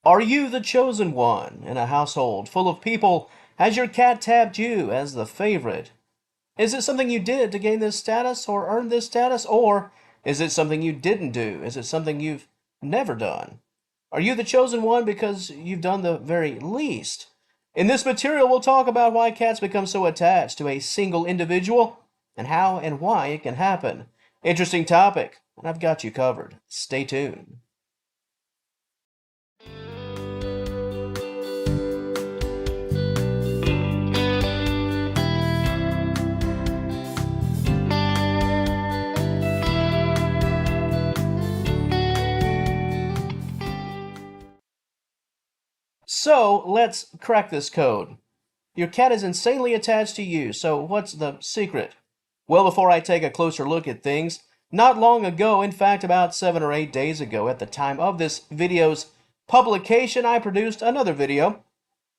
Are you the chosen one in a household full of people? Has your cat tabbed you as the favorite? Is it something you did to gain this status or earn this status? Or is it something you didn't do? Is it something you've never done? Are you the chosen one because you've done the very least? In this material, we'll talk about why cats become so attached to a single individual and how and why it can happen. Interesting topic, and I've got you covered. Stay tuned. So let's crack this code. Your cat is insanely attached to you, so what's the secret? Well, before I take a closer look at things, not long ago, in fact about 7 or 8 days ago at the time of this video's publication, I produced another video.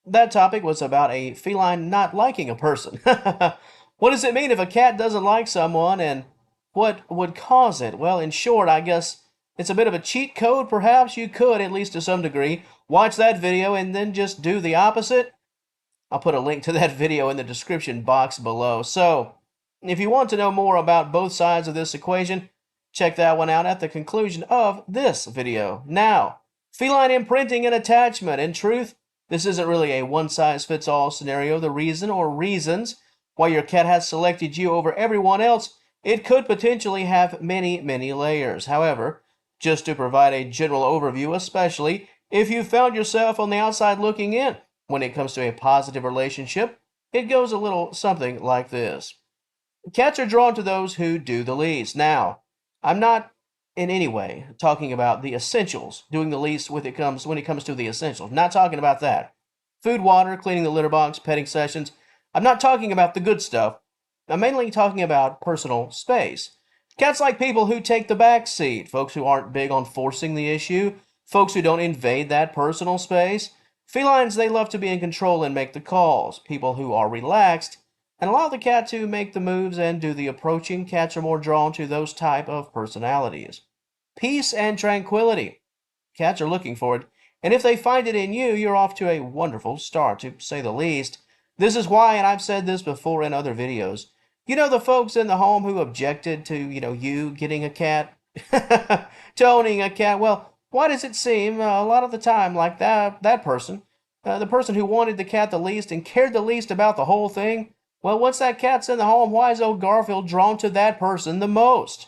That topic was about a feline not liking a person. What does it mean if a cat doesn't like someone, and what would cause it? Well, in short, I guess it's a bit of a cheat code. Perhaps you could, at least to some degree, watch that video and then just do the opposite. I'll put a link to that video in the description box below. So, if you want to know more about both sides of this equation, check that one out at the conclusion of this video. Now, feline imprinting and attachment. In truth, this isn't really a one-size-fits-all scenario. The reason or reasons why your cat has selected you over everyone else, it could potentially have many, many layers. However, just to provide a general overview, especially if you found yourself on the outside looking in when it comes to a positive relationship, it goes a little something like this. Cats are drawn to those who do the least. Now, I'm not in any way talking about the essentials, doing the least when it comes to the essentials. Not talking about that. Food, water, cleaning the litter box, petting sessions. I'm not talking about the good stuff. I'm mainly talking about personal space. Cats like people who take the back seat, folks who aren't big on forcing the issue, folks who don't invade that personal space. Felines, they love to be in control and make the calls. People who are relaxed and allow the cat to make the moves and do the approaching. Cats are more drawn to those type of personalities. Peace and tranquility. Cats are looking for it, and if they find it in you, you're off to a wonderful start, to say the least. This is why, and I've said this before in other videos, you know the folks in the home who objected to, you getting a cat, to owning a cat? Well, why does it seem a lot of the time like that person, the person who wanted the cat the least and cared the least about the whole thing, well, once that cat's in the home, why is old Garfield drawn to that person the most?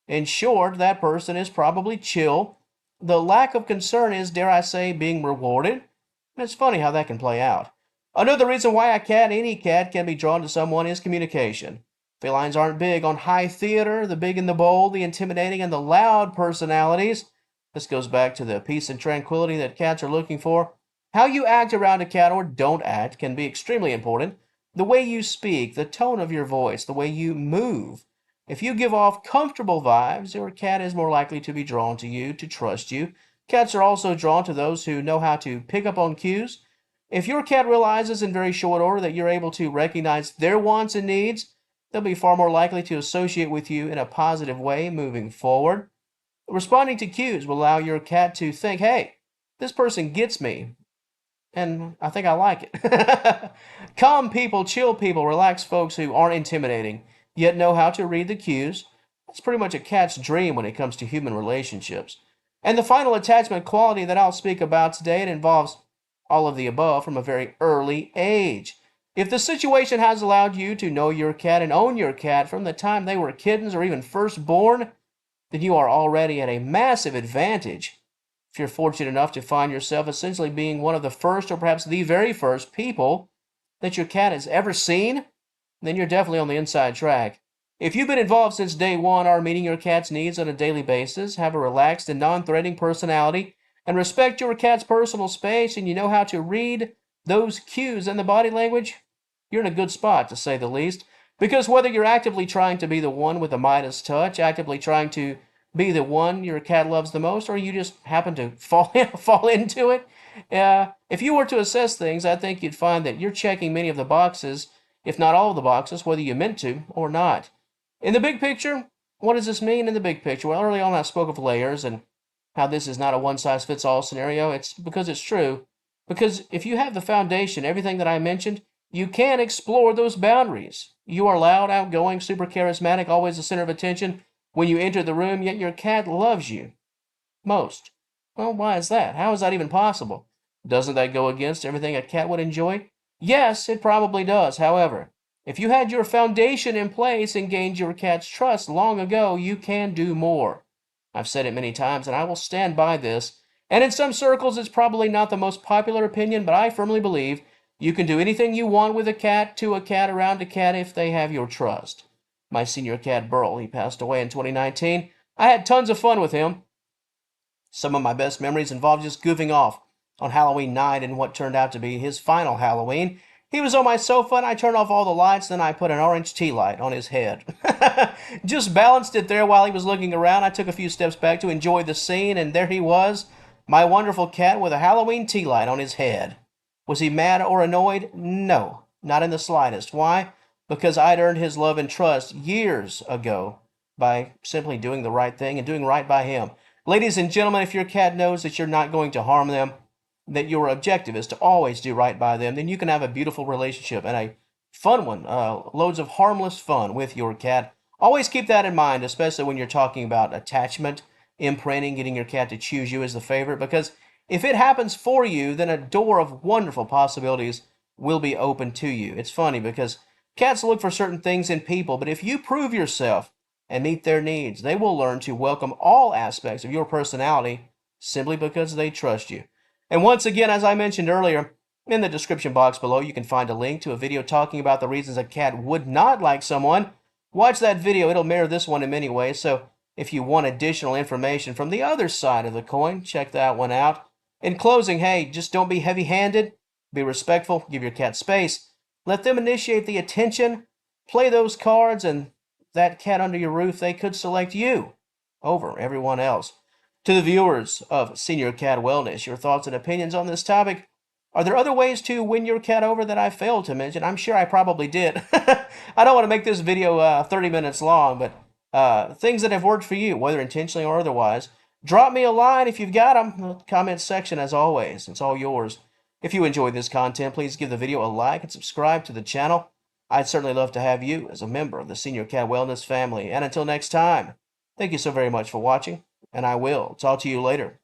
In short, that person is probably chill. The lack of concern is, dare I say, being rewarded. And it's funny how that can play out. Another reason why any cat, can be drawn to someone is communication. Felines aren't big on high theater, the big and the bold, the intimidating and the loud personalities. This goes back to the peace and tranquility that cats are looking for. How you act around a cat or don't act can be extremely important. The way you speak, the tone of your voice, the way you move. If you give off comfortable vibes, your cat is more likely to be drawn to you, to trust you. Cats are also drawn to those who know how to pick up on cues. If your cat realizes in very short order that you're able to recognize their wants and needs, they'll be far more likely to associate with you in a positive way moving forward. Responding to cues will allow your cat to think, hey, this person gets me, and I think I like it. Calm people, chill people, relaxed folks who aren't intimidating, yet know how to read the cues. That's pretty much a cat's dream when it comes to human relationships. And the final attachment quality that I'll speak about today, it involves all of the above from a very early age. If the situation has allowed you to know your cat and own your cat from the time they were kittens or even first born, then you are already at a massive advantage. If you're fortunate enough to find yourself essentially being one of the first or perhaps the very first people that your cat has ever seen, then you're definitely on the inside track. If you've been involved since day one, are meeting your cat's needs on a daily basis, have a relaxed and non-threatening personality, and respect your cat's personal space, and you know how to read those cues and the body language, you're in a good spot, to say the least. Because whether you're actively trying to be the one with the Midas touch, actively trying to be the one your cat loves the most, or you just happen to fall into it, if you were to assess things, I think you'd find that you're checking many of the boxes, if not all of the boxes, whether you meant to or not. In the big picture, what does this mean in the big picture? Well, early on I spoke of layers, and how this is not a one-size-fits-all scenario. It's because it's true. Because if you have the foundation, everything that I mentioned, you can explore those boundaries. You are loud, outgoing, super charismatic, always the center of attention when you enter the room, yet your cat loves you most. Well, why is that? How is that even possible? Doesn't that go against everything a cat would enjoy? Yes, it probably does. However, if you had your foundation in place and gained your cat's trust long ago, you can do more. I've said it many times, and I will stand by this. And in some circles, it's probably not the most popular opinion, but I firmly believe you can do anything you want with a cat, to a cat, around a cat if they have your trust. My senior cat, Burl, he passed away in 2019. I had tons of fun with him. Some of my best memories involve just goofing off on Halloween night and what turned out to be his final Halloween. He was on my sofa and I turned off all the lights, then I put an orange tea light on his head. Just balanced it there while he was looking around. I took a few steps back to enjoy the scene, and there he was, my wonderful cat with a Halloween tea light on his head. Was he mad or annoyed? No, not in the slightest. Why? Because I'd earned his love and trust years ago by simply doing the right thing and doing right by him. Ladies and gentlemen, if your cat knows that you're not going to harm them, that your objective is to always do right by them, then you can have a beautiful relationship and a fun one, loads of harmless fun with your cat. Always keep that in mind, especially when you're talking about attachment, imprinting, getting your cat to choose you as the favorite, because if it happens for you, then a door of wonderful possibilities will be open to you. It's funny because cats look for certain things in people, but if you prove yourself and meet their needs, they will learn to welcome all aspects of your personality simply because they trust you. And once again, as I mentioned earlier, in the description box below, you can find a link to a video talking about the reasons a cat would not like someone. Watch that video. It'll mirror this one in many ways. So if you want additional information from the other side of the coin, check that one out. In closing, hey, just don't be heavy-handed. Be respectful. Give your cat space. Let them initiate the attention. Play those cards, and that cat under your roof, they could select you over everyone else. To the viewers of Senior Cat Wellness, your thoughts and opinions on this topic. Are there other ways to win your cat over that I failed to mention? I'm sure I probably did. I don't want to make this video 30 minutes long, but things that have worked for you, whether intentionally or otherwise, drop me a line if you've got them. The comment section, as always, it's all yours. If you enjoyed this content, please give the video a like and subscribe to the channel. I'd certainly love to have you as a member of the Senior Cat Wellness family. And until next time, thank you so very much for watching, and I will talk to you later.